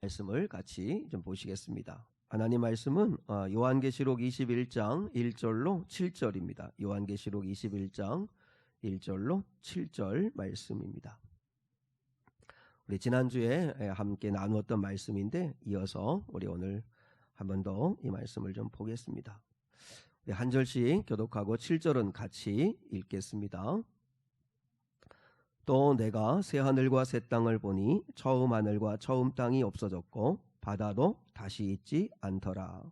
말씀을 같이 좀 보시겠습니다. 하나님 말씀은 요한계시록 21장 1절로 7절입니다. 요한계시록 21장 1절로 7절 말씀입니다. 우리 지난주에 함께 나누었던 말씀인데 이어서 우리 오늘 한 번 더 이 말씀을 좀 보겠습니다. 우리 한 절씩 교독하고 7절은 같이 읽겠습니다. 또 내가 새 하늘과 새 땅을 보니 처음 하늘과 처음 땅이 없어졌고 바다도 다시 있지 않더라.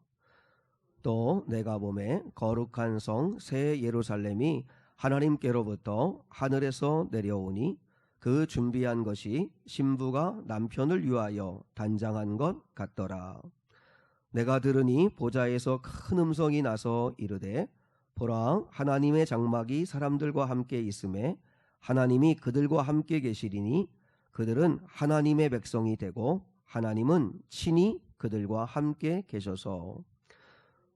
또 내가 보매 거룩한 성 새 예루살렘이 하나님께로부터 하늘에서 내려오니 그 준비한 것이 신부가 남편을 위하여 단장한 것 같더라. 내가 들으니 보좌에서 큰 음성이 나서 이르되 보라 하나님의 장막이 사람들과 함께 있음에 하나님이 그들과 함께 계시리니 그들은 하나님의 백성이 되고 하나님은 친히 그들과 함께 계셔서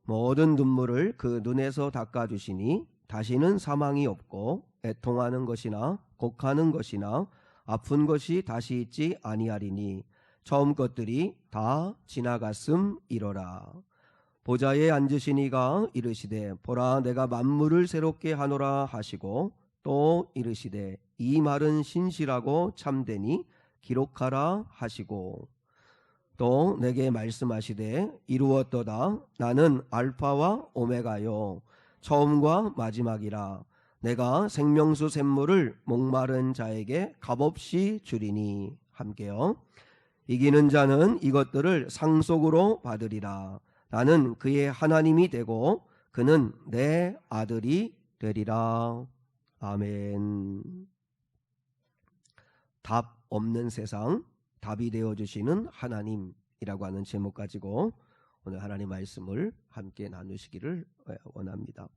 모든 눈물을 그 눈에서 닦아주시니 다시는 사망이 없고 애통하는 것이나 곡하는 것이나 아픈 것이 다시 있지 아니하리니 처음 것들이 다 지나갔음이로라. 보좌에 앉으신 이가 이르시되 보라 내가 만물을 새롭게 하노라 하시고 또 이르시되 이 말은 신실하고 참되니 기록하라 하시고 또 내게 말씀하시되 이루었도다 나는 알파와 오메가요 처음과 마지막이라. 내가 생명수 샘물을 목마른 자에게 값없이 주리니. 함께요. 이기는 자는 이것들을 상속으로 받으리라. 나는 그의 하나님이 되고 그는 내 아들이 되리라. 아멘. 답 없는 세상, 답이 되어주시는 하나님이라고 하는 제목 가지고 오늘 하나님 말씀을 함께 나누시기를 원합니다.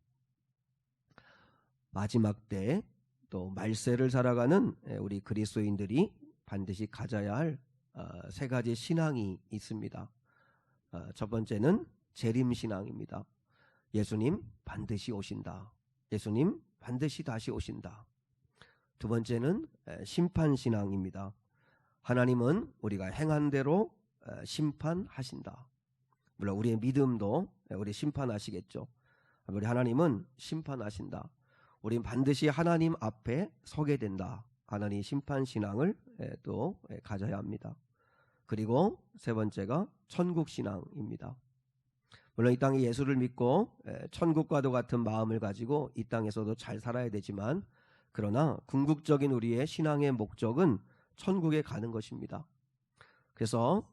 마지막 때 또 말세를 살아가는 우리 그리스도인들이 반드시 가져야 할 세 가지 신앙이 있습니다. 첫 번째는 재림신앙입니다. 예수님 반드시 오신다. 예수님 반드시 다시 오신다. 두 번째는 심판신앙입니다. 하나님은 우리가 행한 대로 심판하신다. 물론 우리의 믿음도 우리 심판하시겠죠. 우리 하나님은 심판하신다. 우리는 반드시 하나님 앞에 서게 된다. 하나님 심판신앙을 또 가져야 합니다. 그리고 세 번째가 천국신앙입니다. 물론 이 땅에 예수를 믿고 천국과도 같은 마음을 가지고 이 땅에서도 잘 살아야 되지만 그러나 궁극적인 우리의 신앙의 목적은 천국에 가는 것입니다. 그래서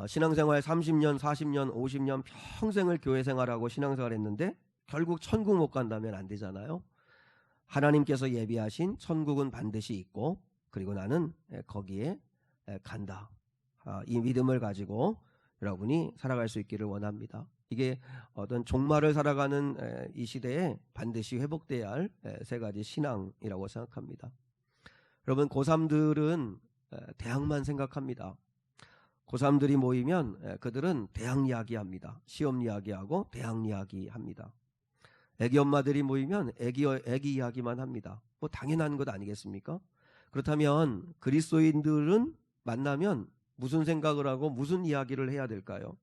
신앙생활 30년, 40년, 50년 평생을 교회 생활하고 신앙생활했는데 결국 천국 못 간다면 안 되잖아요. 하나님께서 예비하신 천국은 반드시 있고 그리고 나는 거기에 간다. 이 믿음을 가지고 여러분이 살아갈 수 있기를 원합니다. 이게 어떤 종말을 살아가는 이 시대에 반드시 회복돼야 할 세 가지 신앙이라고 생각합니다. 여러분 고3들은 대학만 생각합니다. 고3들이 모이면 그들은 대학 이야기합니다. 시험 이야기하고 대학 이야기합니다. 애기 엄마들이 모이면 애기 이야기만 합니다. 뭐 당연한 것 아니겠습니까? 그렇다면 그리스도인들은 만나면 무슨 생각을 하고 무슨 이야기를 해야 될까요?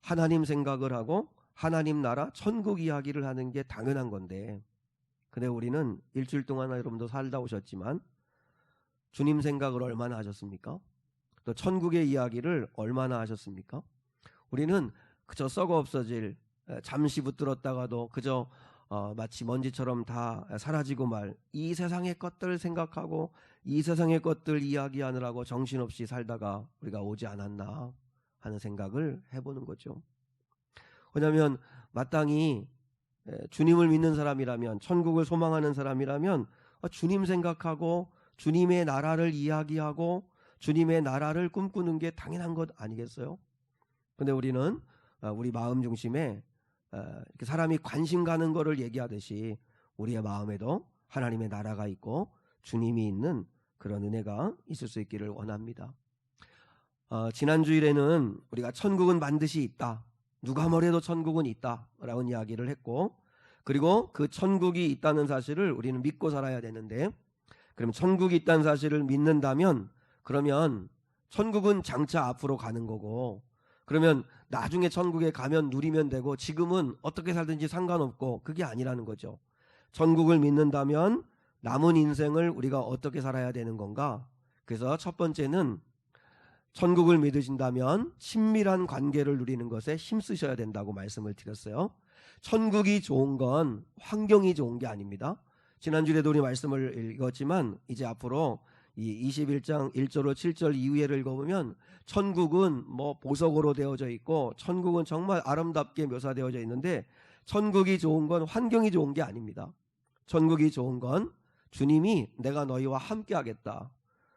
하나님 생각을 하고 하나님 나라 천국 이야기를 하는 게 당연한 건데 근데 우리는 일주일 동안 여러분도 살다 오셨지만 주님 생각을 얼마나 하셨습니까? 또 천국의 이야기를 얼마나 하셨습니까? 우리는 그저 썩어 없어질 잠시 붙들었다가도 그저 마치 먼지처럼 다 사라지고 말 이 세상의 것들 생각하고 이 세상의 것들 이야기하느라고 정신없이 살다가 우리가 오지 않았나 하는 생각을 해보는 거죠. 왜냐하면 마땅히 주님을 믿는 사람이라면 천국을 소망하는 사람이라면 주님 생각하고 주님의 나라를 이야기하고 주님의 나라를 꿈꾸는 게 당연한 것 아니겠어요? 근데 우리는 우리 마음 중심에 이렇게 사람이 관심 가는 거를 얘기하듯이 우리의 마음에도 하나님의 나라가 있고 주님이 있는 그런 은혜가 있을 수 있기를 원합니다. 지난 주일에는 우리가 천국은 반드시 있다. 누가 뭐래도 천국은 있다라고 이야기를 했고 그리고 그 천국이 있다는 사실을 우리는 믿고 살아야 되는데 그럼 천국이 있다는 사실을 믿는다면 그러면 천국은 장차 앞으로 가는 거고, 그러면 나중에 천국에 가면 누리면 되고 지금은 어떻게 살든지 상관없고, 그게 아니라는 거죠. 천국을 믿는다면 남은 인생을 우리가 어떻게 살아야 되는 건가? 그래서 첫 번째는 천국을 믿으신다면 친밀한 관계를 누리는 것에 힘쓰셔야 된다고 말씀을 드렸어요. 천국이 좋은 건 환경이 좋은 게 아닙니다. 지난주에도 우리 말씀을 읽었지만 이제 앞으로 이 21장 1절로 7절 이후에를 읽어보면 천국은 뭐 보석으로 되어져 있고 천국은 정말 아름답게 묘사되어져 있는데, 천국이 좋은 건 환경이 좋은 게 아닙니다. 천국이 좋은 건 주님이 내가 너희와 함께 하겠다.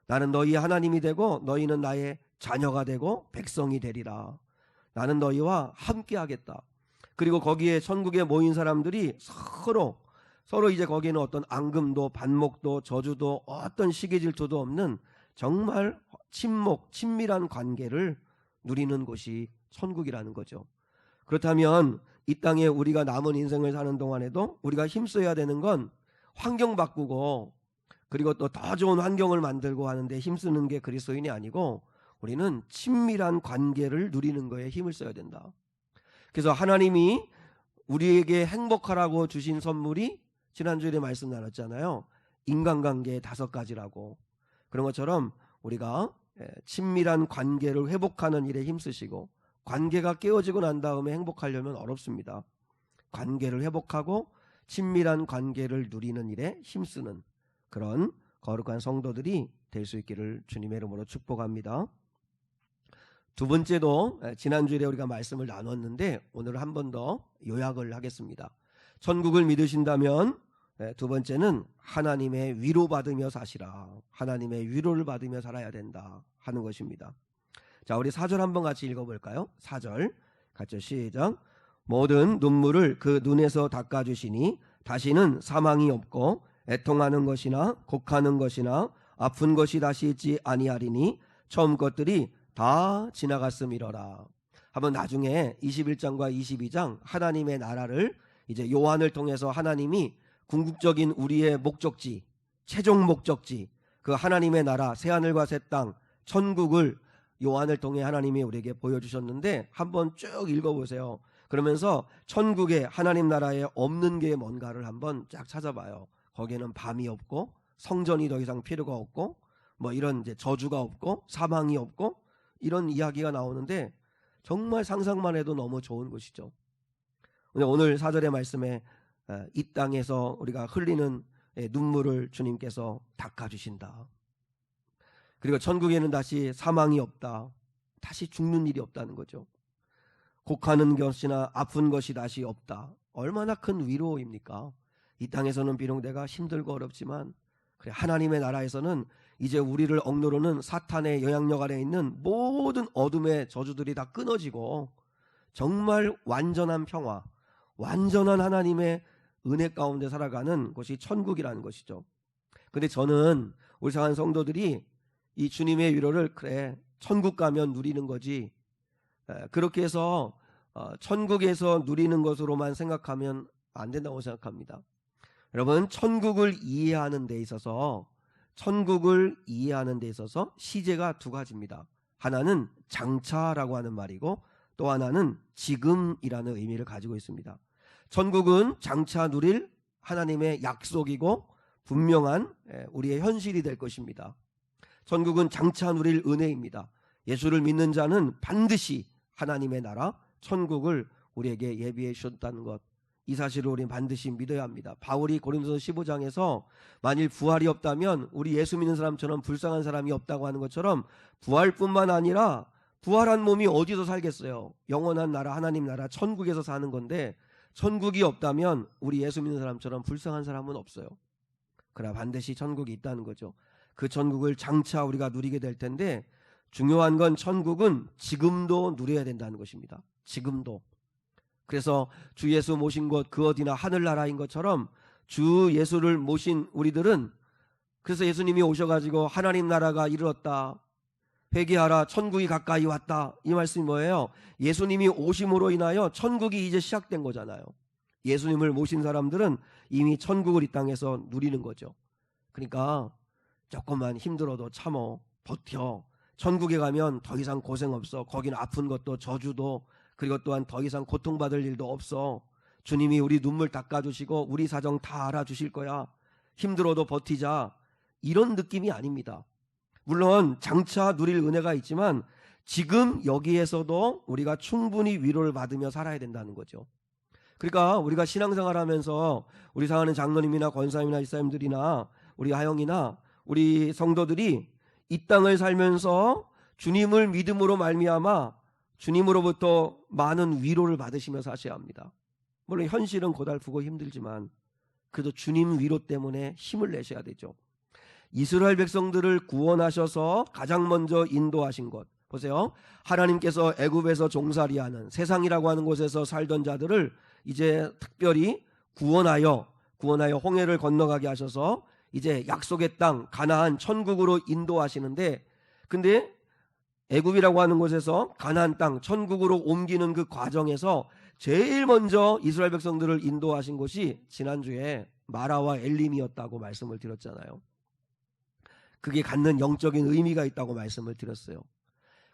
나는 너희의 하나님이 되고 너희는 나의 자녀가 되고 백성이 되리라. 나는 너희와 함께 하겠다. 그리고 거기에 천국에 모인 사람들이 서로 이제 거기에는 어떤 앙금도 반목도 저주도 어떤 시기 질투도 없는 정말 친밀한 관계를 누리는 곳이 천국이라는 거죠. 그렇다면 이 땅에 우리가 남은 인생을 사는 동안에도 우리가 힘써야 되는 건 환경 바꾸고 그리고 또 더 좋은 환경을 만들고 하는데 힘쓰는 게 그리스도인이 아니고, 우리는 친밀한 관계를 누리는 거에 힘을 써야 된다. 그래서 하나님이 우리에게 행복하라고 주신 선물이 지난주에 말씀 나눴잖아요. 인간관계 5가지라고. 그런 것처럼 우리가 친밀한 관계를 회복하는 일에 힘쓰시고, 관계가 깨어지고 난 다음에 행복하려면 어렵습니다. 관계를 회복하고 친밀한 관계를 누리는 일에 힘쓰는 그런 거룩한 성도들이 될 수 있기를 주님의 이름으로 축복합니다. 두 번째도 지난주에 우리가 말씀을 나눴는데 오늘 한 번 더 요약을 하겠습니다. 천국을 믿으신다면 두 번째는 하나님의 위로받으며 사시라. 하나님의 위로를 받으며 살아야 된다 하는 것입니다. 자, 우리 4절 한번 같이 읽어볼까요? 4절 같이 시작. 모든 눈물을 그 눈에서 닦아주시니 다시는 사망이 없고 애통하는 것이나 곡하는 것이나 아픈 것이 다시 있지 아니하리니 처음 것들이 다 지나갔음이러라. 한번 나중에 21장과 22장 하나님의 나라를 이제 요한을 통해서 하나님이 궁극적인 우리의 목적지, 최종 목적지, 그 하나님의 나라, 새하늘과 새 땅, 천국을 요한을 통해 하나님이 우리에게 보여주셨는데 한번 쭉 읽어보세요. 그러면서 천국에 하나님 나라에 없는 게 뭔가를 한번 쫙 찾아봐요. 거기에는 밤이 없고 성전이 더 이상 필요가 없고 뭐 이런 이제 저주가 없고 사망이 없고 이런 이야기가 나오는데 정말 상상만 해도 너무 좋은 것이죠. 오늘 4절의 말씀에 이 땅에서 우리가 흘리는 눈물을 주님께서 닦아주신다. 그리고 천국에는 다시 사망이 없다. 다시 죽는 일이 없다는 거죠. 곡하는 것이나 아픈 것이 다시 없다. 얼마나 큰 위로입니까? 이 땅에서는 비록 내가 힘들고 어렵지만 그래, 하나님의 나라에서는 이제 우리를 억누르는 사탄의 영향력 아래 있는 모든 어둠의 저주들이 다 끊어지고 정말 완전한 평화, 완전한 하나님의 은혜 가운데 살아가는 곳이 천국이라는 것이죠. 근데 저는 우리 사랑하는 성도들이 이 주님의 위로를 그래 천국 가면 누리는 거지, 그렇게 해서 천국에서 누리는 것으로만 생각하면 안 된다고 생각합니다. 여러분, 천국을 이해하는 데 있어서 시제가 2가지입니다. 하나는 장차라고 하는 말이고 또 하나는 지금이라는 의미를 가지고 있습니다. 천국은 장차 누릴 하나님의 약속이고 분명한 우리의 현실이 될 것입니다. 천국은 장차 누릴 은혜입니다. 예수를 믿는 자는 반드시 하나님의 나라 천국을 우리에게 예비해 주셨다는 것, 이 사실을 우리는 반드시 믿어야 합니다. 바울이 고린도서 15장에서 만일 부활이 없다면 우리 예수 믿는 사람처럼 불쌍한 사람이 없다고 하는 것처럼 부활뿐만 아니라 부활한 몸이 어디서 살겠어요? 영원한 나라, 하나님 나라 천국에서 사는 건데 천국이 없다면 우리 예수 믿는 사람처럼 불쌍한 사람은 없어요. 그러나 반드시 천국이 있다는 거죠. 그 천국을 장차 우리가 누리게 될 텐데 중요한 건 천국은 지금도 누려야 된다는 것입니다. 지금도. 그래서 주 예수 모신 곳 그 어디나 하늘나라인 것처럼 주 예수를 모신 우리들은, 그래서 예수님이 오셔가지고 하나님 나라가 이르렀다, 회개하라, 천국이 가까이 왔다, 이 말씀이 뭐예요? 예수님이 오심으로 인하여 천국이 이제 시작된 거잖아요. 예수님을 모신 사람들은 이미 천국을 이 땅에서 누리는 거죠. 그러니까 조금만 힘들어도 참어, 버텨. 천국에 가면 더 이상 고생 없어. 거기는 아픈 것도 저주도 그리고 또한 더 이상 고통받을 일도 없어. 주님이 우리 눈물 닦아주시고 우리 사정 다 알아주실 거야. 힘들어도 버티자. 이런 느낌이 아닙니다. 물론 장차 누릴 은혜가 있지만 지금 여기에서도 우리가 충분히 위로를 받으며 살아야 된다는 거죠. 그러니까 우리가 신앙생활 하면서 우리 사랑하는 장로님이나 권사님이나 집사님들이나 우리 하영이나 우리 성도들이 이 땅을 살면서 주님을 믿음으로 말미암아 주님으로부터 많은 위로를 받으시며 사셔야 합니다. 물론 현실은 고달프고 힘들지만 그래도 주님 위로 때문에 힘을 내셔야 되죠. 이스라엘 백성들을 구원하셔서 가장 먼저 인도하신 것 보세요. 하나님께서 애굽에서 종살이하는 세상이라고 하는 곳에서 살던 자들을 이제 특별히 구원하여 홍해를 건너가게 하셔서 이제 약속의 땅 가나안 천국으로 인도하시는데, 근데 애굽이라고 하는 곳에서 가나안 땅 천국으로 옮기는 그 과정에서 제일 먼저 이스라엘 백성들을 인도하신 곳이 지난주에 마라와 엘림이었다고 말씀을 드렸잖아요. 그게 갖는 영적인 의미가 있다고 말씀을 드렸어요.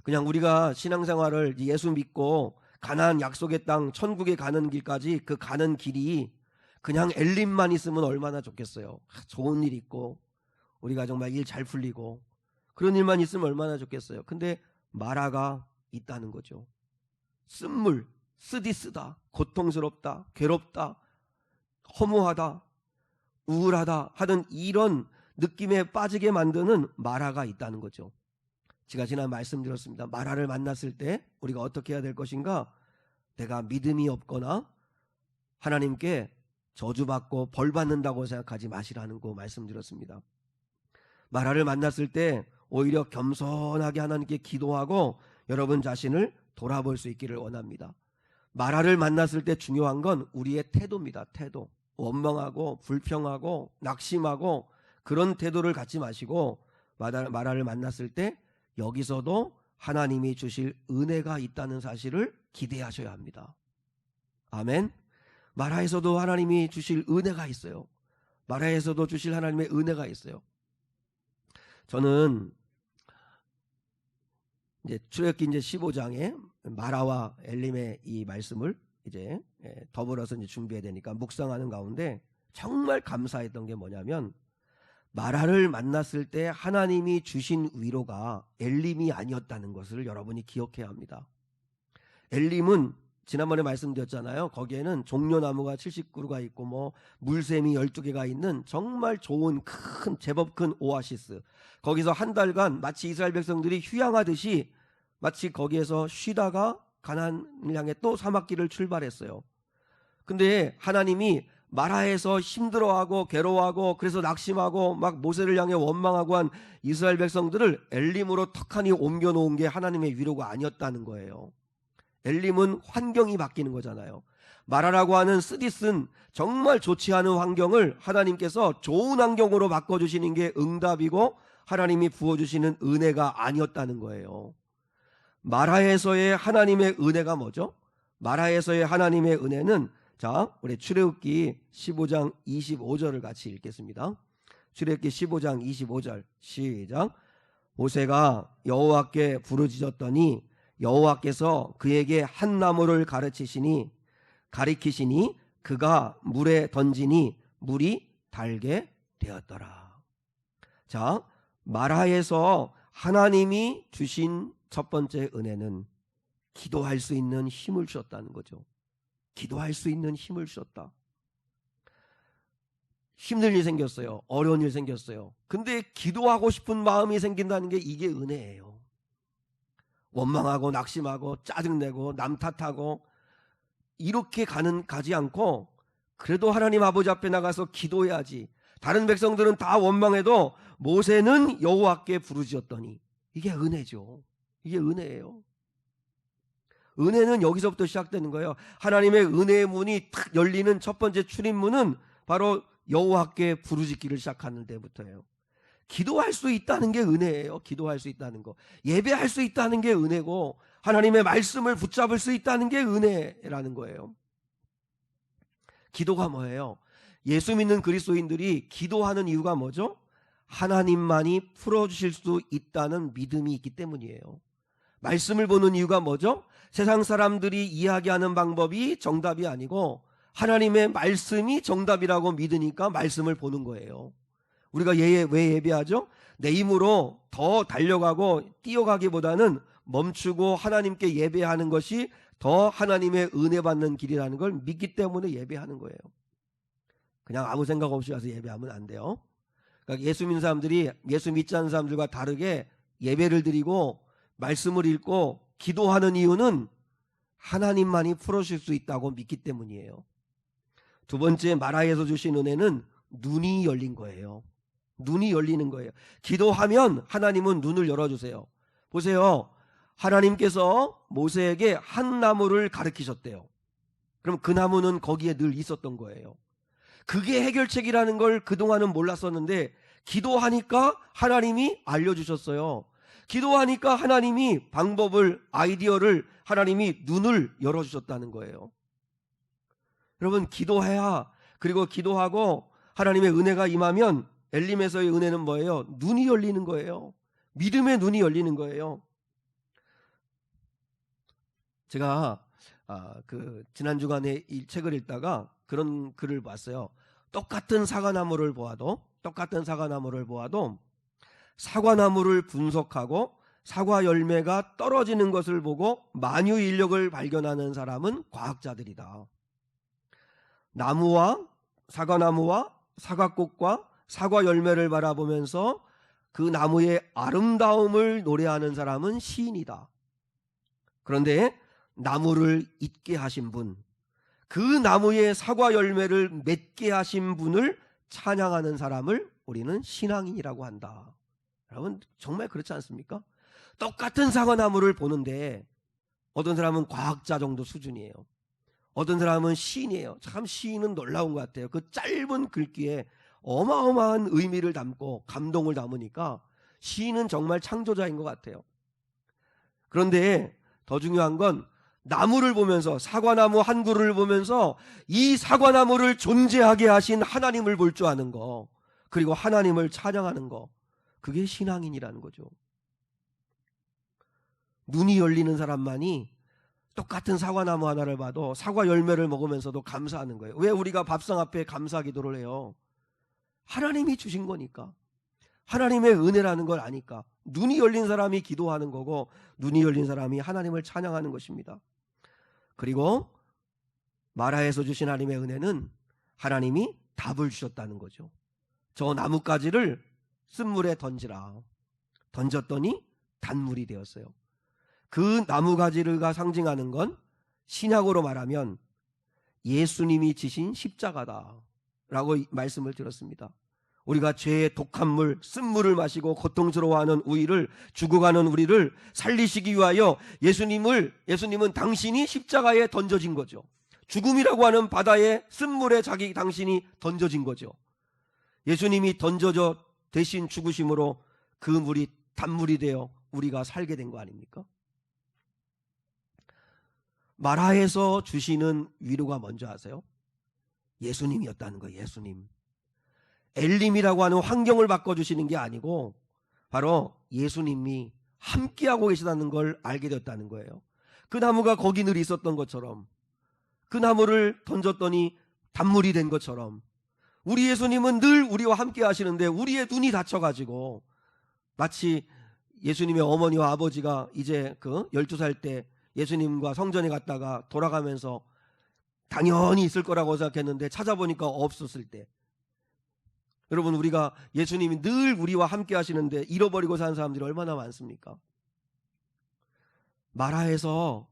그냥 우리가 신앙생활을 예수 믿고 가나안 약속의 땅 천국에 가는 길까지 그 가는 길이 그냥 엘림만 있으면 얼마나 좋겠어요. 좋은 일 있고 우리가 정말 일 잘 풀리고 그런 일만 있으면 얼마나 좋겠어요. 근데 마라가 있다는 거죠. 쓴물, 쓰디쓰다, 고통스럽다, 괴롭다, 허무하다, 우울하다 하는 이런 느낌에 빠지게 만드는 마라가 있다는 거죠. 제가 지난 말씀드렸습니다. 마라를 만났을 때 우리가 어떻게 해야 될 것인가? 내가 믿음이 없거나 하나님께 저주받고 벌받는다고 생각하지 마시라는 거 말씀드렸습니다. 마라를 만났을 때 오히려 겸손하게 하나님께 기도하고 여러분 자신을 돌아볼 수 있기를 원합니다. 마라를 만났을 때 중요한 건 우리의 태도입니다. 태도. 원망하고 불평하고 낙심하고 그런 태도를 갖지 마시고 마라를 만났을 때 여기서도 하나님이 주실 은혜가 있다는 사실을 기대하셔야 합니다. 아멘. 마라에서도 하나님이 주실 은혜가 있어요. 마라에서도 주실 하나님의 은혜가 있어요. 저는 이제 출애굽기 이제 15장에 마라와 엘림의 이 말씀을 이제 더불어서 이제 준비해야 되니까 묵상하는 가운데 정말 감사했던 게 뭐냐면 마라를 만났을 때 하나님이 주신 위로가 엘림이 아니었다는 것을 여러분이 기억해야 합니다. 엘림은 지난번에 말씀드렸잖아요. 거기에는 종려나무가 70그루가 있고 뭐 물샘이 12개가 있는 정말 좋은 큰 제법 큰 오아시스. 거기서 한 달간 마치 이스라엘 백성들이 휴양하듯이 마치 거기에서 쉬다가 가나안을 향해 또 사막길을 출발했어요. 근데 하나님이 마라에서 힘들어하고 괴로워하고 그래서 낙심하고 막 모세를 향해 원망하고 한 이스라엘 백성들을 엘림으로 턱하니 옮겨놓은 게 하나님의 위로가 아니었다는 거예요. 엘림은 환경이 바뀌는 거잖아요. 마라라고 하는 쓰디쓴 정말 좋지 않은 환경을 하나님께서 좋은 환경으로 바꿔주시는 게 응답이고 하나님이 부어주시는 은혜가 아니었다는 거예요. 마라에서의 하나님의 은혜가 뭐죠? 마라에서의 하나님의 은혜는 자, 우리 출애굽기 15장 25절을 같이 읽겠습니다. 출애굽기 15장 25절 시작. 모세가 여호와께 부르짖었더니 여호와께서 그에게 한 나무를 가리키시니 그가 물에 던지니 물이 달게 되었더라. 자, 마라에서 하나님이 주신 첫 번째 은혜는 기도할 수 있는 힘을 주셨다는 거죠. 기도할 수 있는 힘을 주셨다. 힘든 일 생겼어요. 어려운 일 생겼어요. 근데 기도하고 싶은 마음이 생긴다는 게 이게 은혜예요. 원망하고 낙심하고 짜증내고 남 탓하고 이렇게 가지 않고 그래도 하나님 아버지 앞에 나가서 기도해야지. 다른 백성들은 다 원망해도 모세는 여호와께 부르짖었더니 이게 은혜죠. 이게 은혜예요. 은혜는 여기서부터 시작되는 거예요. 하나님의 은혜의 문이 탁 열리는 첫 번째 출입문은 바로 여호와께 부르짖기를 시작하는 데부터예요. 기도할 수 있다는 게 은혜예요. 기도할 수 있다는 거. 예배할 수 있다는 게 은혜고 하나님의 말씀을 붙잡을 수 있다는 게 은혜라는 거예요. 기도가 뭐예요? 예수 믿는 그리스도인들이 기도하는 이유가 뭐죠? 하나님만이 풀어주실 수 있다는 믿음이 있기 때문이에요. 말씀을 보는 이유가 뭐죠? 세상 사람들이 이야기하는 방법이 정답이 아니고 하나님의 말씀이 정답이라고 믿으니까 말씀을 보는 거예요. 우리가 왜 예배하죠? 내 힘으로 더 달려가고 뛰어가기보다는 멈추고 하나님께 예배하는 것이 더 하나님의 은혜 받는 길이라는 걸 믿기 때문에 예배하는 거예요. 그냥 아무 생각 없이 와서 예배하면 안 돼요. 그러니까 예수 믿는 사람들이 예수 믿지 않는 사람들과 다르게 예배를 드리고 말씀을 읽고 기도하는 이유는 하나님만이 풀어줄 수 있다고 믿기 때문이에요. 두 번째, 마라에서 주신 은혜는 눈이 열린 거예요. 눈이 열리는 거예요. 기도하면 하나님은 눈을 열어주세요. 보세요. 하나님께서 모세에게 한 나무를 가르치셨대요. 그럼 그 나무는 거기에 늘 있었던 거예요. 그게 해결책이라는 걸 그동안은 몰랐었는데 기도하니까 하나님이 알려주셨어요. 기도하니까 하나님이 방법을, 아이디어를, 하나님이 눈을 열어주셨다는 거예요. 여러분, 기도해야, 그리고 기도하고 하나님의 은혜가 임하면 엘림에서의 은혜는 뭐예요? 눈이 열리는 거예요. 믿음의 눈이 열리는 거예요. 제가 지난 주간에 이 책을 읽다가 그런 글을 봤어요. 똑같은 사과나무를 보아도 사과나무를 분석하고 사과 열매가 떨어지는 것을 보고 만유 인력을 발견하는 사람은 과학자들이다. 사과나무와 사과꽃과 사과 열매를 바라보면서 그 나무의 아름다움을 노래하는 사람은 시인이다. 그런데 나무를 잊게 하신 분, 그 나무의 사과 열매를 맺게 하신 분을 찬양하는 사람을 우리는 신앙인이라고 한다. 여러분, 정말 그렇지 않습니까? 똑같은 사과나무를 보는데 어떤 사람은 과학자 정도 수준이에요. 어떤 사람은 시인이에요. 참 시인은 놀라운 것 같아요. 그 짧은 글귀에 어마어마한 의미를 담고 감동을 담으니까 시인은 정말 창조자인 것 같아요. 그런데 더 중요한 건 나무를 보면서, 사과나무 한 그루를 보면서 이 사과나무를 존재하게 하신 하나님을 볼 줄 아는 거, 그리고 하나님을 찬양하는 거, 그게 신앙인이라는 거죠. 눈이 열리는 사람만이 똑같은 사과나무 하나를 봐도 사과 열매를 먹으면서도 감사하는 거예요. 왜 우리가 밥상 앞에 감사 기도를 해요? 하나님이 주신 거니까. 하나님의 은혜라는 걸 아니까. 눈이 열린 사람이 기도하는 거고 눈이 열린 사람이 하나님을 찬양하는 것입니다. 그리고 마라에서 주신 하나님의 은혜는 하나님이 답을 주셨다는 거죠. 저 나뭇가지를 쓴물에 던지라. 던졌더니 단물이 되었어요. 그 나무가지가 상징하는 건 신약으로 말하면 예수님이 지신 십자가다라고 말씀을 들었습니다. 우리가 죄의 독한 물, 쓴물을 마시고 고통스러워하는 죽어가는 우리를 살리시기 위하여 예수님은 당신이 십자가에 던져진 거죠. 죽음이라고 하는 바다의 쓴물에 당신이 던져진 거죠. 예수님이 던져져 대신 죽으심으로 그 물이 단물이 되어 우리가 살게 된 거 아닙니까? 마라에서 주시는 위로가 뭔지 아세요? 예수님이었다는 거예요. 예수님. 엘림이라고 하는 환경을 바꿔주시는 게 아니고 바로 예수님이 함께하고 계시다는 걸 알게 되었다는 거예요. 그 나무가 거기 늘 있었던 것처럼, 그 나무를 던졌더니 단물이 된 것처럼 우리 예수님은 늘 우리와 함께 하시는데 우리의 눈이 닫혀가지고 마치 예수님의 어머니와 아버지가 이제 12살 때 예수님과 성전에 갔다가 돌아가면서 당연히 있을 거라고 생각했는데 찾아보니까 없었을 때, 여러분, 우리가 예수님이 늘 우리와 함께 하시는데 잃어버리고 사는 사람들이 얼마나 많습니까? 마라에서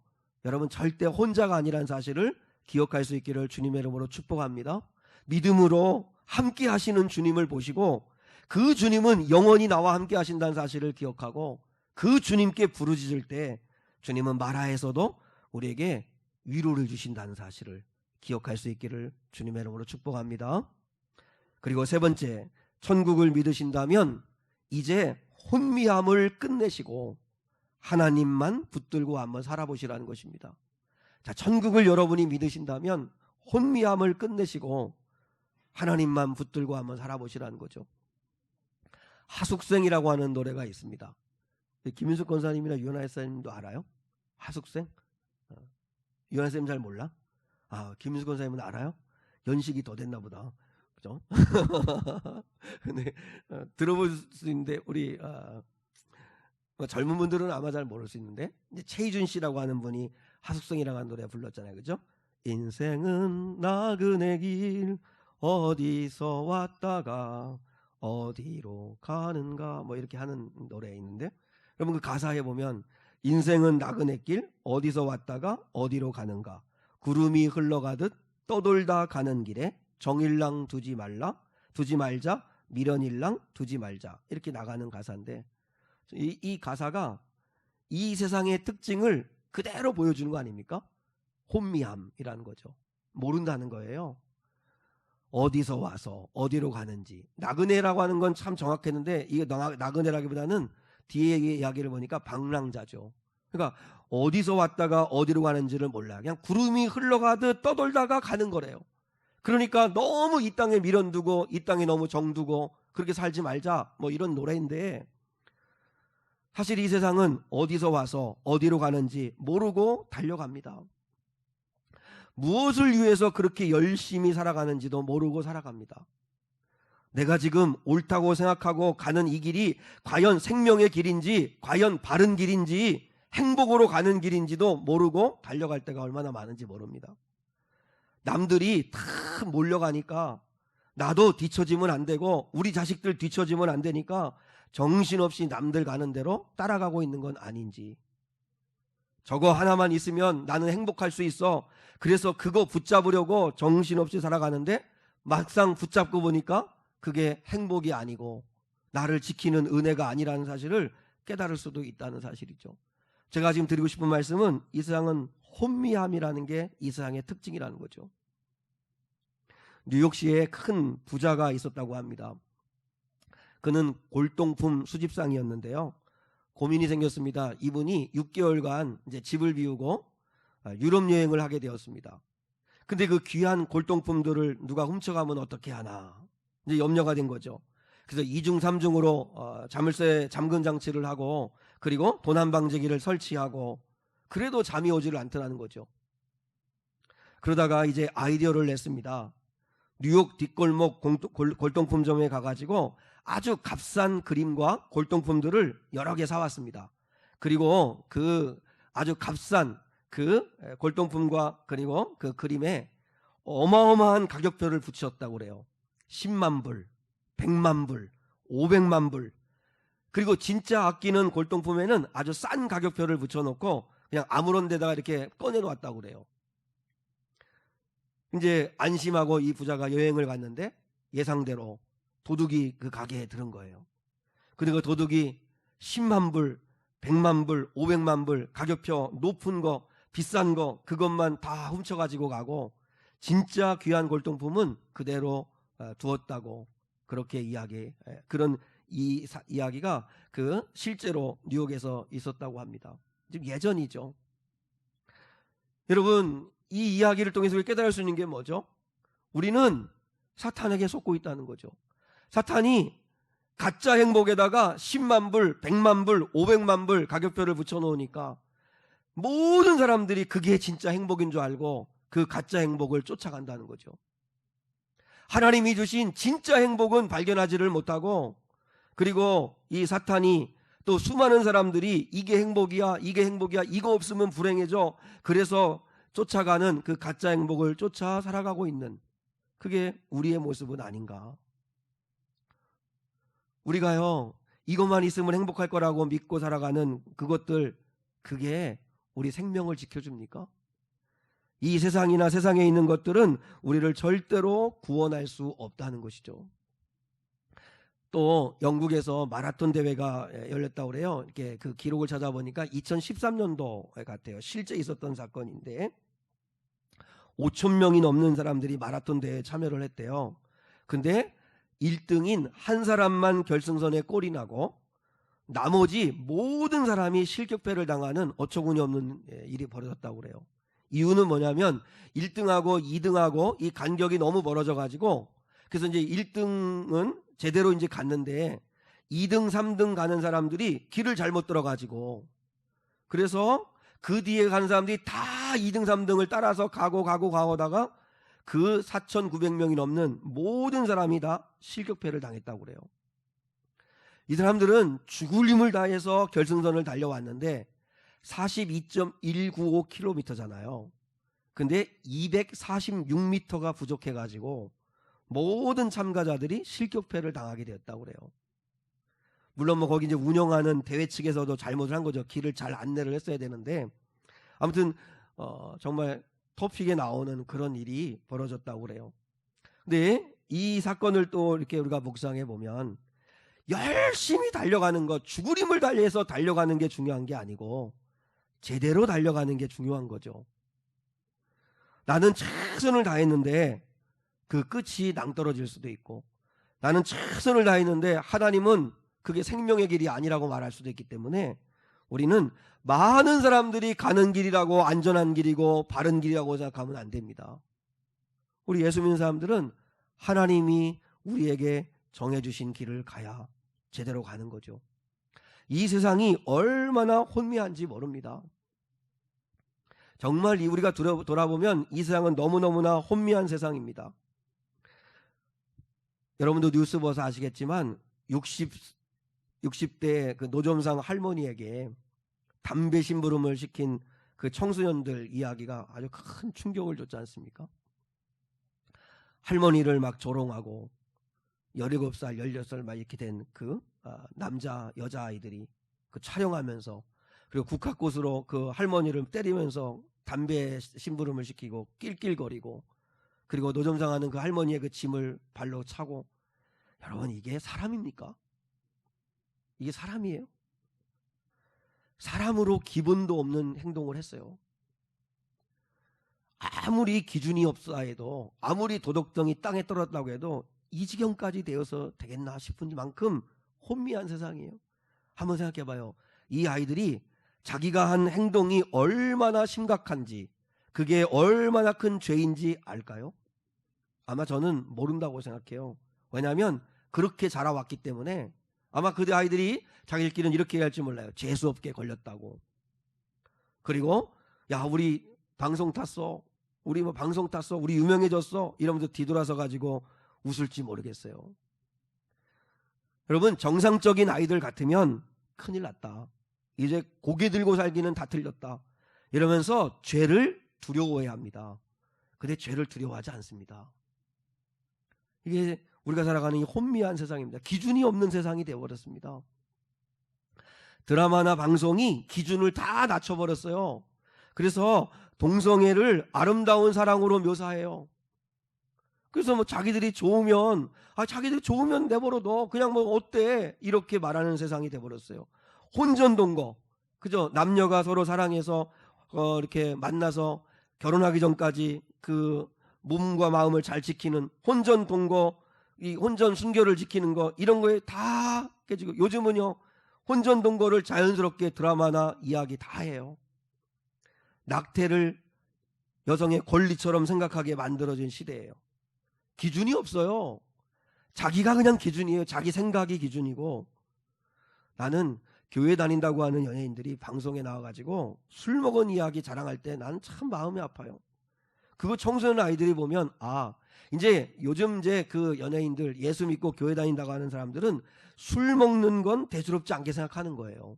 여러분 절대 혼자가 아니라는 사실을 기억할 수 있기를 주님의 이름으로 축복합니다. 믿음으로 함께 하시는 주님을 보시고 그 주님은 영원히 나와 함께 하신다는 사실을 기억하고 그 주님께 부르짖을 때 주님은 마라에서도 우리에게 위로를 주신다는 사실을 기억할 수 있기를 주님의 이름으로 축복합니다. 그리고 세 번째, 천국을 믿으신다면 이제 혼미함을 끝내시고 하나님만 붙들고 한번 살아보시라는 것입니다. 자, 천국을 여러분이 믿으신다면 혼미함을 끝내시고 하나님만 붙들고 한번 살아보시라는 거죠. 하숙생이라고 하는 노래가 있습니다. 김윤숙 권사님이나 유현아 목사님도 알아요? 하숙생? 유현아 쌤 잘 몰라? 김윤숙 권사님은 알아요? 연식이 더 됐나 보다. 그죠? 근데 들어볼 수 있는데 우리 젊은 분들은 아마 잘 모를 수 있는데 이제 최희준 씨라고 하는 분이 하숙생이라고 하는 노래 불렀잖아요. 그죠? 인생은 나그네 길 어디서 왔다가 어디로 가는가 뭐 이렇게 하는 노래 있는데 여러분 그 가사에 보면 인생은 나그네 길 어디서 왔다가 어디로 가는가 구름이 흘러가듯 떠돌다 가는 길에 정일랑 두지 말자 미련일랑 두지 말자 이렇게 나가는 가사인데 이 가사가 이 세상의 특징을 그대로 보여주는 거 아닙니까? 혼미함이라는 거죠. 모른다는 거예요. 어디서 와서 어디로 가는지. 나그네라고 하는 건 참 정확했는데 이게 나그네라기보다는 뒤에 이야기를 보니까 방랑자죠. 그러니까 어디서 왔다가 어디로 가는지를 몰라. 그냥 구름이 흘러가듯 떠돌다가 가는 거래요. 그러니까 너무 이 땅에 미련 두고 이 땅에 너무 정두고 그렇게 살지 말자 뭐 이런 노래인데 사실 이 세상은 어디서 와서 어디로 가는지 모르고 달려갑니다. 무엇을 위해서 그렇게 열심히 살아가는지도 모르고 살아갑니다. 내가 지금 옳다고 생각하고 가는 이 길이 과연 생명의 길인지 과연 바른 길인지 행복으로 가는 길인지도 모르고 달려갈 때가 얼마나 많은지 모릅니다. 남들이 다 몰려가니까 나도 뒤처지면 안 되고 우리 자식들 뒤처지면 안 되니까 정신없이 남들 가는 대로 따라가고 있는 건 아닌지 저거 하나만 있으면 나는 행복할 수 있어. 그래서 그거 붙잡으려고 정신없이 살아가는데 막상 붙잡고 보니까 그게 행복이 아니고 나를 지키는 은혜가 아니라는 사실을 깨달을 수도 있다는 사실이죠. 제가 지금 드리고 싶은 말씀은 이 세상은 혼미함이라는 게 이 세상의 특징이라는 거죠. 뉴욕시에 큰 부자가 있었다고 합니다. 그는 골동품 수집상이었는데요. 고민이 생겼습니다. 이분이 6개월간 이제 집을 비우고 유럽 여행을 하게 되었습니다. 근데 그 귀한 골동품들을 누가 훔쳐가면 어떻게 하나 이제 염려가 된 거죠. 그래서 2중 3중으로 자물쇠 잠금 장치를 하고 그리고 도난 방지기를 설치하고 그래도 잠이 오지를 않더라는 거죠. 그러다가 이제 아이디어를 냈습니다. 뉴욕 뒷골목 골동품점에 가가지고 아주 값싼 그림과 골동품들을 여러 개 사왔습니다. 그리고 그 아주 값싼 그 골동품과 그리고 그 그림에 어마어마한 가격표를 붙였다고 그래요. 10만 불, 100만 불, 500만 불. 그리고 진짜 아끼는 골동품에는 아주 싼 가격표를 붙여놓고 그냥 아무런 데다가 이렇게 꺼내놓았다고 그래요. 이제 안심하고 이 부자가 여행을 갔는데 예상대로 도둑이 그 가게에 들은 거예요. 그리고 그 도둑이 10만 불, 100만 불, 500만 불 가격표 높은 거, 비싼 거 그것만 다 훔쳐가지고 가고 진짜 귀한 골동품은 그대로 두었다고 그렇게 그런 이야기가 그 실제로 뉴욕에서 있었다고 합니다. 지금 예전이죠. 여러분 이 이야기를 통해서 우리 깨달을 수 있는 게 뭐죠? 우리는 사탄에게 속고 있다는 거죠. 사탄이 가짜 행복에다가 10만 불, 100만 불, 500만 불 가격표를 붙여놓으니까 모든 사람들이 그게 진짜 행복인 줄 알고 그 가짜 행복을 쫓아간다는 거죠. 하나님이 주신 진짜 행복은 발견하지를 못하고 그리고 이 사탄이 또 수많은 사람들이 이게 행복이야 이거 없으면 불행해져 그래서 쫓아가는 그 가짜 행복을 쫓아 살아가고 있는 그게 우리의 모습은 아닌가. 우리가요 이것만 있으면 행복할 거라고 믿고 살아가는 그것들 그게 우리 생명을 지켜줍니까? 이 세상이나 세상에 있는 것들은 우리를 절대로 구원할 수 없다는 것이죠. 또 영국에서 마라톤 대회가 열렸다고 그래요. 이렇게 그 기록을 찾아보니까 2013년도 같아요. 실제 있었던 사건인데 5천 명이 넘는 사람들이 마라톤 대회에 참여를 했대요. 근데 1등인 한 사람만 결승선에 골이 나고 나머지 모든 사람이 실격패를 당하는 어처구니 없는 일이 벌어졌다고 그래요. 이유는 뭐냐면 1등하고 2등하고 이 간격이 너무 멀어져 가지고 그래서 이제 1등은 제대로 이제 갔는데 2등, 3등 가는 사람들이 길을 잘못 들어가지고, 그래서 그 뒤에 가는 사람들이 다 2등, 3등을 따라서 가다가 그 4,900명이 넘는 모든 사람이 다 실격패를 당했다고 그래요. 이 사람들은 죽을 힘을 다해서 결승선을 달려왔는데 42.195km잖아요. 근데 246m가 부족해가지고 모든 참가자들이 실격패를 당하게 되었다고 그래요. 물론 뭐 거기 이제 운영하는 대회 측에서도 잘못을 한 거죠. 길을 잘 안내를 했어야 되는데, 아무튼 정말 토픽에 나오는 그런 일이 벌어졌다고 그래요. 근데 이 사건을 또 이렇게 우리가 묵상해 보면 열심히 달려가는 것, 죽을 힘을 다해서 달려가는 게 중요한 게 아니고 제대로 달려가는 게 중요한 거죠. 나는 최선을 다했는데 그 끝이 낭떠러질 수도 있고, 나는 최선을 다했는데 하나님은 그게 생명의 길이 아니라고 말할 수도 있기 때문에 우리는 많은 사람들이 가는 길이라고 안전한 길이고 바른 길이라고 생각하면 안 됩니다. 우리 예수 믿는 사람들은 하나님이 우리에게 정해주신 길을 가야 제대로 가는 거죠. 이 세상이 얼마나 혼미한지 모릅니다. 정말 우리가 돌아보면 이 세상은 너무너무나 혼미한 세상입니다. 여러분도 뉴스 봐서 아시겠지만 60대 그 노점상 할머니에게 담배 심부름을 시킨 그 청소년들 이야기가 아주 큰 충격을 줬지 않습니까? 할머니를 막 조롱하고 17살, 16살 막 이렇게 된 그 남자, 여자아이들이 그 촬영하면서, 그리고 국화꽃으로 그 할머니를 때리면서 담배 심부름을 시키고 낄낄거리고, 그리고 노점상하는 그 할머니의 그 짐을 발로 차고. 여러분, 이게 사람입니까? 이게 사람이에요? 사람으로 기본도 없는 행동을 했어요. 아무리 기준이 없어 해도, 아무리 도덕성이 땅에 떨어졌다고 해도 이 지경까지 되어서 되겠나 싶은 만큼 혼미한 세상이에요. 한번 생각해 봐요. 이 아이들이 자기가 한 행동이 얼마나 심각한지, 그게 얼마나 큰 죄인지 알까요? 아마 저는 모른다고 생각해요. 왜냐하면 그렇게 자라왔기 때문에 아마 그 아이들이 자기들끼리는 이렇게 할지 몰라요. 재수없게 걸렸다고. 그리고 야, 우리 방송 탔어, 우리 뭐 방송 탔어, 우리 유명해졌어, 이러면서 뒤돌아서 가지고 웃을지 모르겠어요. 여러분, 정상적인 아이들 같으면 큰일 났다, 이제 고개 들고 살기는 다 틀렸다, 이러면서 죄를 두려워해야 합니다. 근데 죄를 두려워하지 않습니다. 이게 우리가 살아가는 이 혼미한 세상입니다. 기준이 없는 세상이 되어버렸습니다. 드라마나 방송이 기준을 다 낮춰버렸어요. 그래서 동성애를 아름다운 사랑으로 묘사해요. 그래서 뭐 자기들이 좋으면 자기들이 좋으면 내버려둬, 그냥 뭐 어때, 이렇게 말하는 세상이 돼버렸어요. 혼전동거, 그죠? 남녀가 서로 사랑해서 이렇게 만나서 결혼하기 전까지 그 몸과 마음을 잘 지키는 혼전동거, 이 혼전 순결을 지키는 거, 이런 거에 다 깨지고, 요즘은요 혼전동거를 자연스럽게 드라마나 이야기 다 해요. 낙태를 여성의 권리처럼 생각하게 만들어진 시대예요. 기준이 없어요. 자기가 그냥 기준이에요. 자기 생각이 기준이고. 나는 교회 다닌다고 하는 연예인들이 방송에 나와가지고 술 먹은 이야기 자랑할 때 나는 참 마음이 아파요. 그거 청소년 아이들이 보면 이제 요즘 이제 그 연예인들, 예수 믿고 교회 다닌다고 하는 사람들은 술 먹는 건 대수롭지 않게 생각하는 거예요.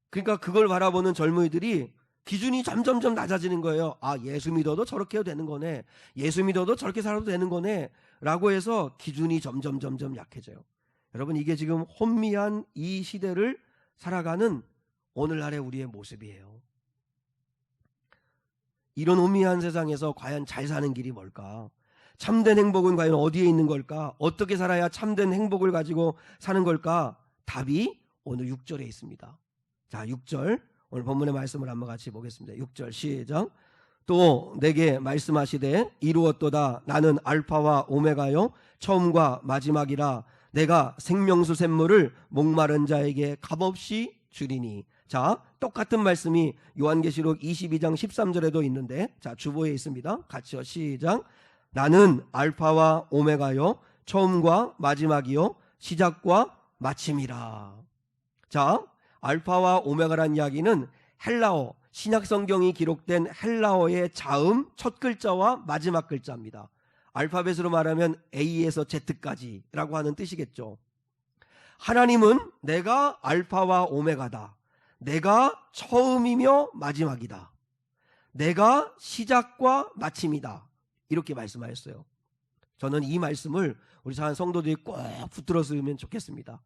그러니까 그걸 바라보는 젊은이들이 기준이 점점점 낮아지는 거예요. 예수 믿어도 저렇게 해도 되는 거네, 예수 믿어도 저렇게 살아도 되는 거네 라고 해서 기준이 점점 약해져요. 여러분, 이게 지금 혼미한 이 시대를 살아가는 오늘날의 우리의 모습이에요. 이런 혼미한 세상에서 과연 잘 사는 길이 뭘까? 참된 행복은 과연 어디에 있는 걸까? 어떻게 살아야 참된 행복을 가지고 사는 걸까? 답이 오늘 6절에 있습니다. 자, 6절 오늘 본문의 말씀을 한번 같이 보겠습니다. 6절 시작. 또 내게 말씀하시되 이루었도다. 나는 알파와 오메가요 처음과 마지막이라. 내가 생명수 샘물을 목마른 자에게 값없이 주리니. 자, 똑같은 말씀이 요한계시록 22장 13절에도 있는데, 자, 주보에 있습니다. 같이요. 시작. 나는 알파와 오메가요 처음과 마지막이요 시작과 마침이라. 자, 알파와 오메가란 이야기는 헬라어, 신약 성경이 기록된 헬라어의 자음 첫 글자와 마지막 글자입니다. 알파벳으로 말하면 A에서 Z까지라고 하는 뜻이겠죠. 하나님은 내가 알파와 오메가다. 내가 처음이며 마지막이다. 내가 시작과 마침이다. 이렇게 말씀하셨어요. 저는 이 말씀을 우리 사는 성도들이 꼭 붙들었으면 좋겠습니다.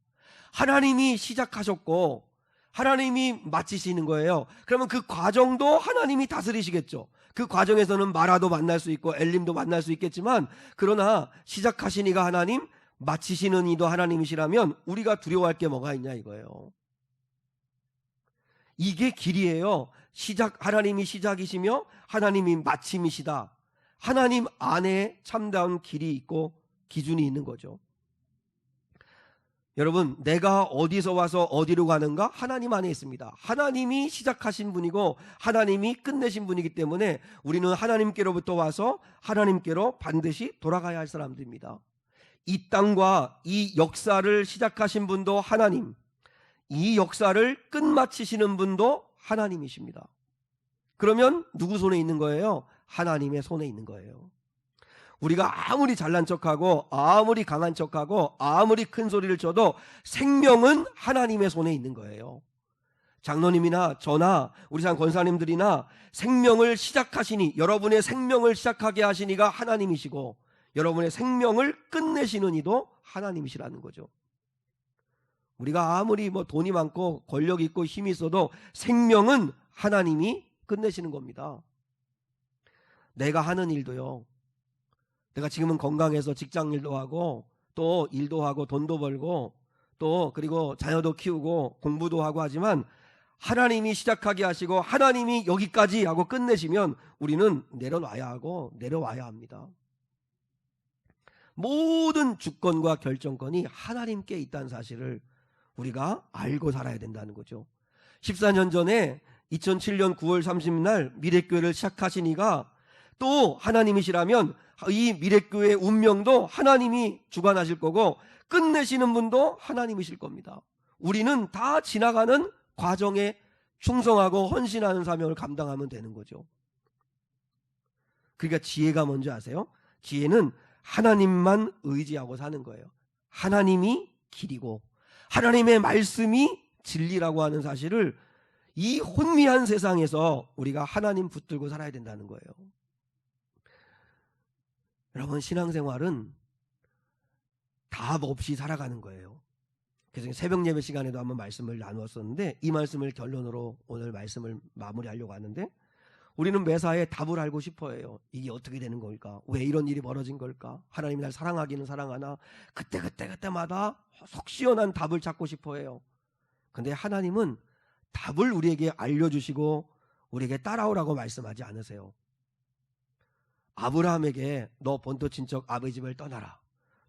하나님이 시작하셨고 하나님이 마치시는 거예요. 그러면 그 과정도 하나님이 다스리시겠죠. 그 과정에서는 마라도 만날 수 있고 엘림도 만날 수 있겠지만, 그러나 시작하신 이가 하나님, 마치시는 이도 하나님이시라면 우리가 두려워할 게 뭐가 있냐 이거예요. 이게 길이에요. 하나님이 시작이시며 하나님이 마침이시다. 하나님 안에 참다운 길이 있고 기준이 있는 거죠. 여러분, 내가 어디서 와서 어디로 가는가? 하나님 안에 있습니다. 하나님이 시작하신 분이고 하나님이 끝내신 분이기 때문에 우리는 하나님께로부터 와서 하나님께로 반드시 돌아가야 할 사람들입니다. 이 땅과 이 역사를 시작하신 분도 하나님, 이 역사를 끝마치시는 분도 하나님이십니다. 그러면 누구 손에 있는 거예요? 하나님의 손에 있는 거예요. 우리가 아무리 잘난 척하고 아무리 강한 척하고 아무리 큰 소리를 쳐도 생명은 하나님의 손에 있는 거예요. 장로님이나 저나 우리 산 권사님들이나 생명을 시작하시니, 여러분의 생명을 시작하게 하시니가 하나님이시고 여러분의 생명을 끝내시는 이도 하나님이시라는 거죠. 우리가 아무리 돈이 많고 권력이 있고 힘이 있어도 생명은 하나님이 끝내시는 겁니다. 내가 하는 일도요, 내가 지금은 건강해서 직장 일도 하고 또 일도 하고 돈도 벌고 또 그리고 자녀도 키우고 공부도 하고 하지만 하나님이 시작하게 하시고 하나님이 여기까지 하고 끝내시면 우리는 내려와야 합니다. 모든 주권과 결정권이 하나님께 있다는 사실을 우리가 알고 살아야 된다는 거죠. 14년 전에 2007년 9월 30일 날 미래교회를 시작하신 이가 또 하나님이시라면 이 미래교회의 운명도 하나님이 주관하실 거고 끝내시는 분도 하나님이실 겁니다. 우리는 다 지나가는 과정에 충성하고 헌신하는 사명을 감당하면 되는 거죠. 그러니까 지혜가 뭔지 아세요? 지혜는 하나님만 의지하고 사는 거예요. 하나님이 길이고 하나님의 말씀이 진리라고 하는 사실을 이 혼미한 세상에서 우리가 하나님 붙들고 살아야 된다는 거예요. 여러분, 신앙생활은 답 없이 살아가는 거예요. 그래서 새벽 예배 시간에도 한번 말씀을 나누었었는데 이 말씀을 결론으로 오늘 말씀을 마무리하려고 하는데, 우리는 매사에 답을 알고 싶어 해요. 이게 어떻게 되는 걸까? 왜 이런 일이 벌어진 걸까? 하나님이 날 사랑하기는 사랑하나? 그때마다 속 시원한 답을 찾고 싶어 해요. 근데 하나님은 답을 우리에게 알려주시고 우리에게 따라오라고 말씀하지 않으세요. 아브라함에게 너 본토 친척 아버지 집을 떠나라.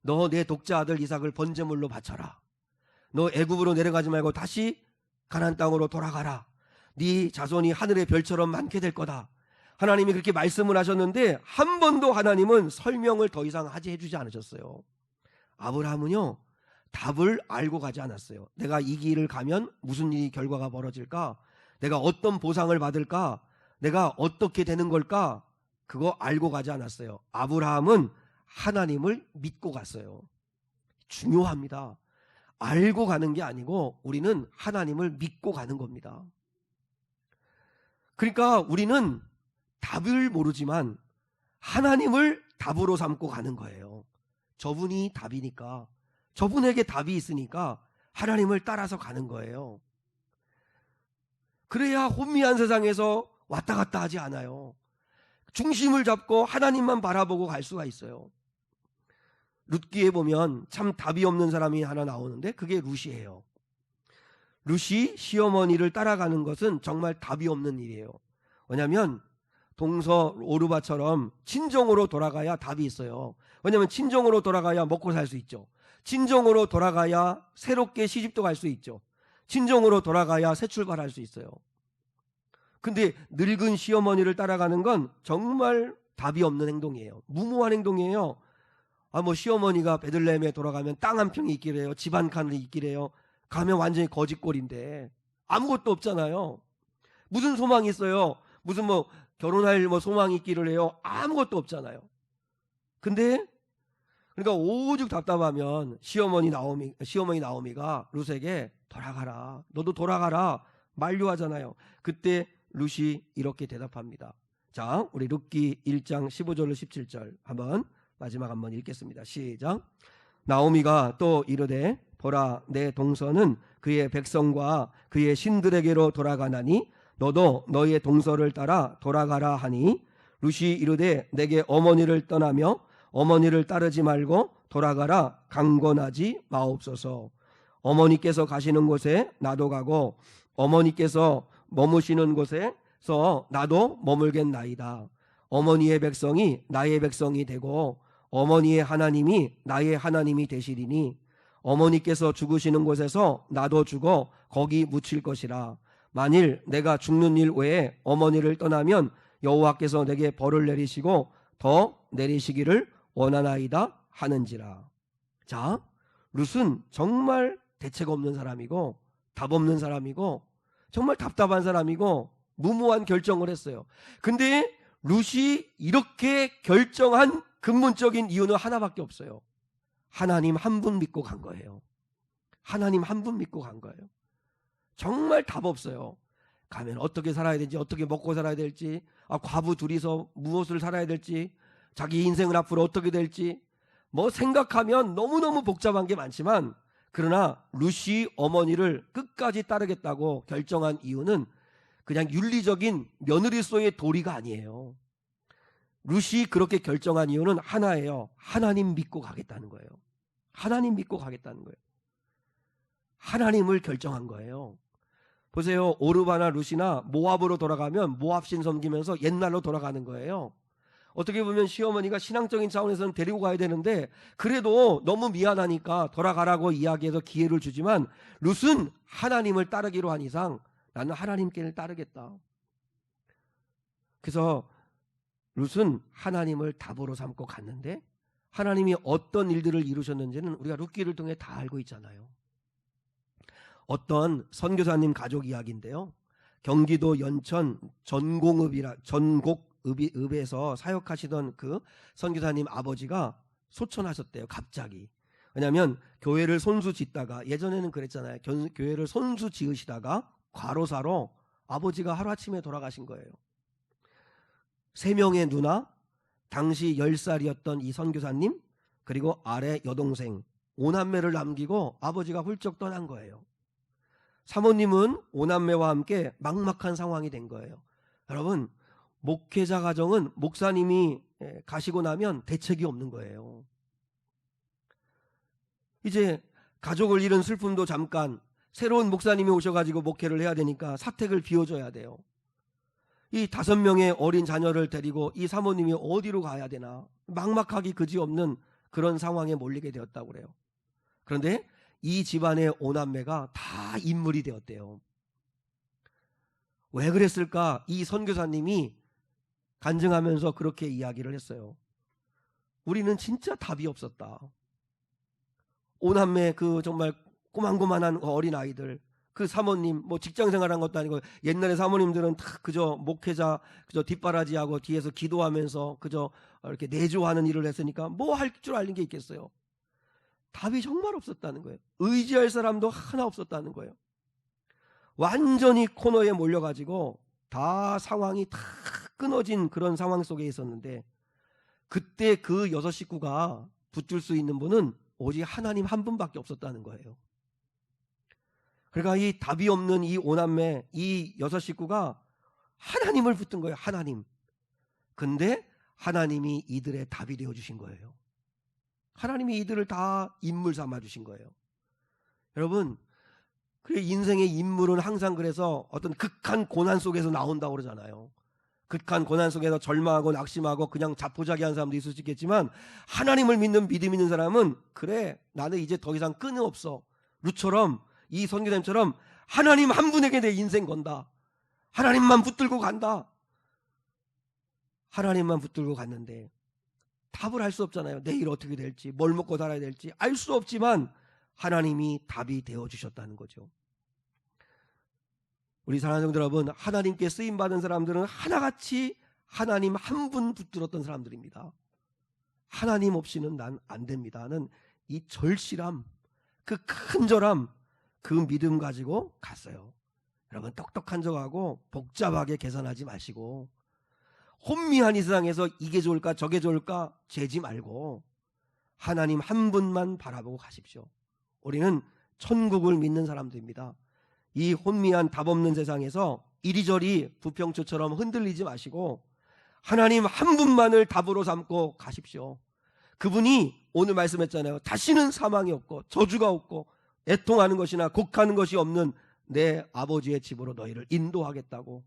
너 내 독자 아들 이삭을 번제물로 바쳐라. 너 애굽으로 내려가지 말고 다시 가나안 땅으로 돌아가라. 네 자손이 하늘의 별처럼 많게 될 거다. 하나님이 그렇게 말씀을 하셨는데 한 번도 하나님은 설명을 더 이상 해주지 않으셨어요. 아브라함은요, 답을 알고 가지 않았어요. 내가 이 길을 가면 무슨 일이 결과가 벌어질까? 내가 어떤 보상을 받을까? 내가 어떻게 되는 걸까? 그거 알고 가지 않았어요. 아브라함은 하나님을 믿고 갔어요. 중요합니다. 알고 가는 게 아니고 우리는 하나님을 믿고 가는 겁니다. 그러니까 우리는 답을 모르지만 하나님을 답으로 삼고 가는 거예요. 저분이 답이니까, 저분에게 답이 있으니까 하나님을 따라서 가는 거예요. 그래야 혼미한 세상에서 왔다 갔다 하지 않아요. 중심을 잡고 하나님만 바라보고 갈 수가 있어요. 룻기에 보면 참 답이 없는 사람이 하나 나오는데 그게 룻이에요. 룻이 시어머니를 따라가는 것은 정말 답이 없는 일이에요. 왜냐하면 동서 오르바처럼 친정으로 돌아가야 답이 있어요. 왜냐하면 친정으로 돌아가야 먹고 살 수 있죠. 친정으로 돌아가야 새롭게 시집도 갈 수 있죠. 친정으로 돌아가야 새 출발할 수 있어요. 근데 늙은 시어머니를 따라가는 건 정말 답이 없는 행동이에요. 무모한 행동이에요. 뭐 시어머니가 베들레헴에 돌아가면 땅 한 평이 있기래요. 집 한 칸이 있기래요. 가면 완전히 거짓골인데 아무것도 없잖아요. 무슨 소망이 있어요? 무슨 결혼할 소망이 있기를 해요. 아무것도 없잖아요. 근데 그러니까 오죽 답답하면 시어머니 나오미가 룻에게 돌아가라. 너도 돌아가라. 만류하잖아요. 그때 룻이 이렇게 대답합니다. 자, 우리 룻기 1장 15절로 17절 마지막 한번 읽겠습니다. 시작. 나오미가 또 이르되 보라, 내 동서는 그의 백성과 그의 신들에게로 돌아가나니 너도 너의 동서를 따라 돌아가라 하니 룻이 이르되 내게 어머니를 떠나며 어머니를 따르지 말고 돌아가라 강권하지 마옵소서. 어머니께서 가시는 곳에 나도 가고 어머니께서 머무시는 곳에서 나도 머물겠나이다. 어머니의 백성이 나의 백성이 되고 어머니의 하나님이 나의 하나님이 되시리니 어머니께서 죽으시는 곳에서 나도 죽어 거기 묻힐 것이라. 만일 내가 죽는 일 외에 어머니를 떠나면 여호와께서 내게 벌을 내리시고 더 내리시기를 원하나이다 하는지라. 자, 룻은 정말 대책 없는 사람이고 답 없는 사람이고 정말 답답한 사람이고 무모한 결정을 했어요. 근데 룻이 이렇게 결정한 근본적인 이유는 하나밖에 없어요. 하나님 한 분 믿고 간 거예요. 하나님 한 분 믿고 간 거예요. 정말 답 없어요. 가면 어떻게 살아야 될지, 어떻게 먹고 살아야 될지, 과부 둘이서 무엇을 살아야 될지, 자기 인생을 앞으로 어떻게 될지 생각하면 너무너무 복잡한 게 많지만, 그러나 룻이 어머니를 끝까지 따르겠다고 결정한 이유는 그냥 윤리적인 며느리로서의 도리가 아니에요. 룻이 그렇게 결정한 이유는 하나예요. 하나님 믿고 가겠다는 거예요. 하나님 믿고 가겠다는 거예요. 하나님을 결정한 거예요. 보세요. 오르바나 룻이나 모압으로 돌아가면 모압신 섬기면서 옛날로 돌아가는 거예요. 어떻게 보면 시어머니가 신앙적인 차원에서는 데리고 가야 되는데 그래도 너무 미안하니까 돌아가라고 이야기해서 기회를 주지만 룻은 하나님을 따르기로 한 이상 나는 하나님께를 따르겠다. 그래서 룻은 하나님을 답으로 삼고 갔는데 하나님이 어떤 일들을 이루셨는지는 우리가 룻기를 통해 다 알고 있잖아요. 어떤 선교사님 가족 이야기인데요. 경기도 연천 전곡읍에서 사역하시던 그 선교사님 아버지가 소천하셨대요. 갑자기. 왜냐하면 교회를 손수 짓다가 예전에는 그랬잖아요. 교회를 손수 지으시다가 과로사로 아버지가 하루아침에 돌아가신 거예요. 3명의 누나, 당시 10살이었던 이 선교사님, 그리고 아래 여동생 5남매를 남기고 아버지가 훌쩍 떠난 거예요. 사모님은 5남매와 함께 막막한 상황이 된 거예요. 여러분, 목회자 가정은 목사님이 가시고 나면 대책이 없는 거예요. 이제 가족을 잃은 슬픔도 잠깐, 새로운 목사님이 오셔가지고 목회를 해야 되니까 사택을 비워줘야 돼요. 이 5명의 어린 자녀를 데리고 이 사모님이 어디로 가야 되나 막막하기 그지없는 그런 상황에 몰리게 되었다고 그래요. 그런데 이 집안의 5남매가 다 인물이 되었대요. 왜 그랬을까? 이 선교사님이 간증하면서 그렇게 이야기를 했어요. 우리는 진짜 답이 없었다. 5남매 그 정말 꼬만꼬만한 어린 아이들, 그 사모님 직장 생활한 것도 아니고 옛날에 사모님들은 다 그저 목회자 그저 뒷바라지하고 뒤에서 기도하면서 그저 이렇게 내조하는 일을 했으니까 뭐 할 줄 아는 게 있겠어요. 답이 정말 없었다는 거예요. 의지할 사람도 하나 없었다는 거예요. 완전히 코너에 몰려가지고 다 상황이 다 끊어진 그런 상황 속에 있었는데 그때 그 6 식구가 붙들 수 있는 분은 오직 하나님 한 분밖에 없었다는 거예요. 그러니까 이 답이 없는 이 5남매, 이 6 식구가 하나님을 붙든 거예요. 하나님. 근데 하나님이 이들의 답이 되어주신 거예요. 하나님이 이들을 다 인물 삼아주신 거예요. 여러분, 그래 인생의 인물은 항상 그래서 어떤 극한 고난 속에서 나온다고 그러잖아요. 극한 고난 속에서 절망하고 낙심하고 그냥 자포자기한 사람도 있을 수 있겠지만 하나님을 믿는 믿음 있는 사람은 그래 나는 이제 더 이상 끈이 없어. 룻처럼 이 선교사님처럼 하나님 한 분에게 내 인생 건다. 하나님만 붙들고 간다. 하나님만 붙들고 갔는데 답을 할 수 없잖아요. 내일 어떻게 될지, 뭘 먹고 살아야 될지 알 수 없지만 하나님이 답이 되어주셨다는 거죠. 우리 사랑하는 성도 여러분, 하나님께 쓰임받은 사람들은 하나같이 하나님 한 분 붙들었던 사람들입니다. 하나님 없이는 난 안 됩니다는 이 절실함, 그 큰절함, 그 믿음 가지고 갔어요. 여러분, 똑똑한 척하고 복잡하게 계산하지 마시고 혼미한 이 세상에서 이게 좋을까 저게 좋을까 재지 말고 하나님 한 분만 바라보고 가십시오. 우리는 천국을 믿는 사람들입니다. 이 혼미한 답 없는 세상에서 이리저리 부평초처럼 흔들리지 마시고 하나님 한 분만을 답으로 삼고 가십시오. 그분이 오늘 말씀했잖아요. 다시는 사망이 없고 저주가 없고 애통하는 것이나 곡하는 것이 없는 내 아버지의 집으로 너희를 인도하겠다고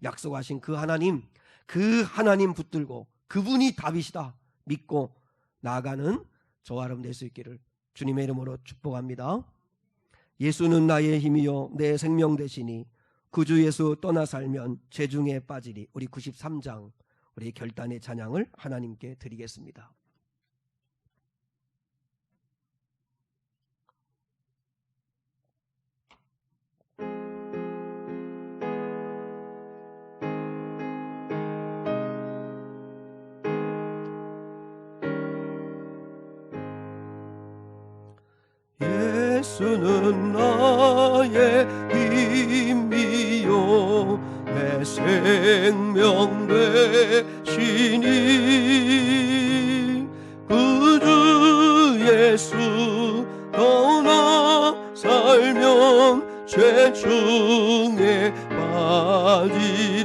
약속하신 그 하나님 붙들고 그분이 답이시다 믿고 나아가는 저와 여러분 될 수 있기를 주님의 이름으로 축복합니다. 예수는 나의 힘이요 내 생명 되시니 그 주 예수 떠나 살면 죄중에 빠지리. 우리 93장 우리 결단의 찬양을 하나님께 드리겠습니다. 예수는 나의 힘이요 내 생명 되시니 그 주 예수 떠나 살면 죄 중에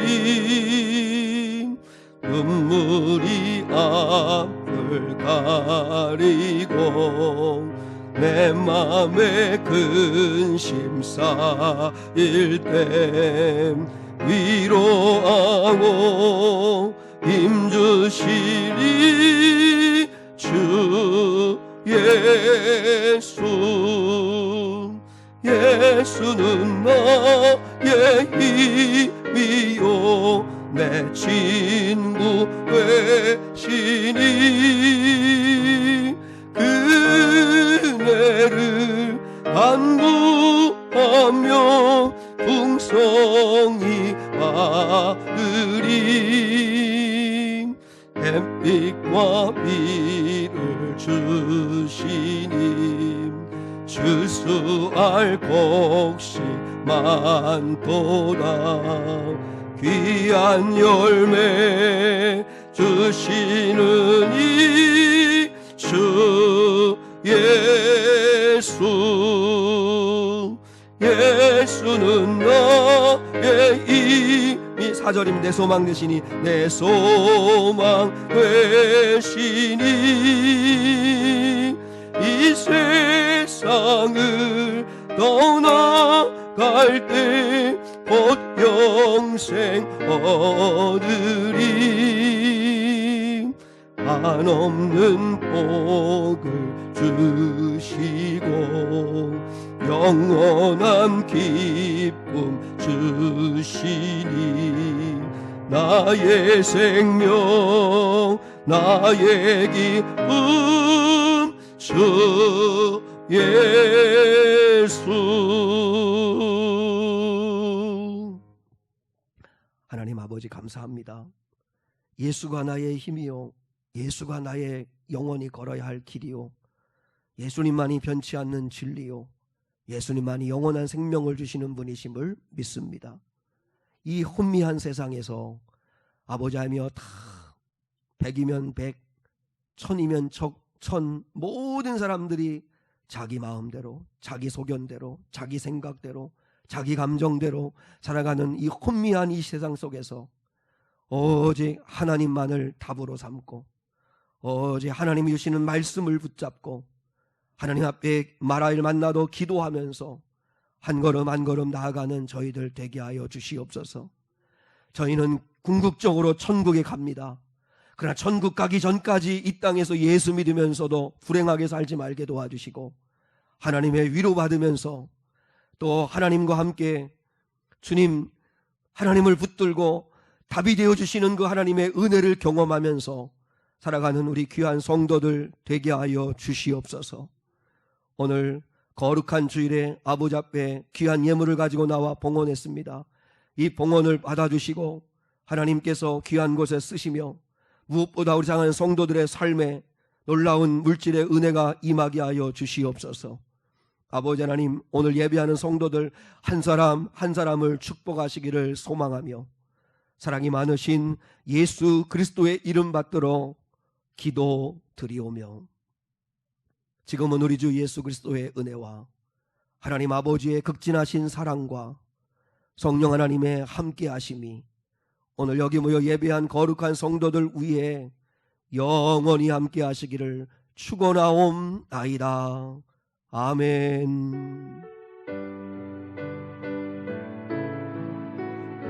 빠지리. 눈물이 앞을 가리고 내 맘에 근심 쌓일 때 위로하고 힘주시리 주 예수. 예수는 나의 힘이요 내 친구 되시니 그네를 간구하며 풍성히 받으리. 햇빛과 비를 주시니 주수알 곡식 많도다. 귀한 열매 주시는 이 주 예수. 예수는 나의 힘이 4절임 내 소망 되시니 내 소망 되시니 이 세상을 떠나갈 때 곧 영생 얻으리. 한없는 복을 주시고 영원한 기쁨 주시니 나의 생명 나의 기쁨 주 예수. 하나님 아버지 감사합니다. 예수가 나의 힘이요 예수가 나의 영원히 걸어야 할 길이요 예수님만이 변치 않는 진리요 예수님만이 영원한 생명을 주시는 분이심을 믿습니다. 이 혼미한 세상에서 아버지 하며 다 100이면 100, 1000이면 1000 모든 사람들이 자기 마음대로 자기 소견대로 자기 생각대로 자기 감정대로 살아가는 이 혼미한 이 세상 속에서 오직 하나님만을 답으로 삼고 오직 하나님이 주시는 말씀을 붙잡고 하나님 앞에 말하일 만나도 기도하면서 한 걸음 한 걸음 나아가는 저희들 되게 하여 주시옵소서. 저희는 궁극적으로 천국에 갑니다. 그러나 천국 가기 전까지 이 땅에서 예수 믿으면서도 불행하게 살지 말게 도와주시고 하나님의 위로받으면서 또 하나님과 함께 주님 하나님을 붙들고 답이 되어주시는 그 하나님의 은혜를 경험하면서 살아가는 우리 귀한 성도들 되게 하여 주시옵소서. 오늘 거룩한 주일에 아버지 앞에 귀한 예물을 가지고 나와 봉헌했습니다. 이 봉헌을 받아주시고 하나님께서 귀한 곳에 쓰시며 무엇보다 우리 사랑하는 성도들의 삶에 놀라운 물질의 은혜가 임하게 하여 주시옵소서. 아버지 하나님, 오늘 예배하는 성도들 한 사람 한 사람을 축복하시기를 소망하며 사랑이 많으신 예수 그리스도의 이름 받들어 기도드리오며, 지금은 우리 주 예수 그리스도의 은혜와 하나님 아버지의 극진하신 사랑과 성령 하나님의 함께 하심이 오늘 여기 모여 예배한 거룩한 성도들 위에 영원히 함께 하시기를 축원하옵나이다. 아멘.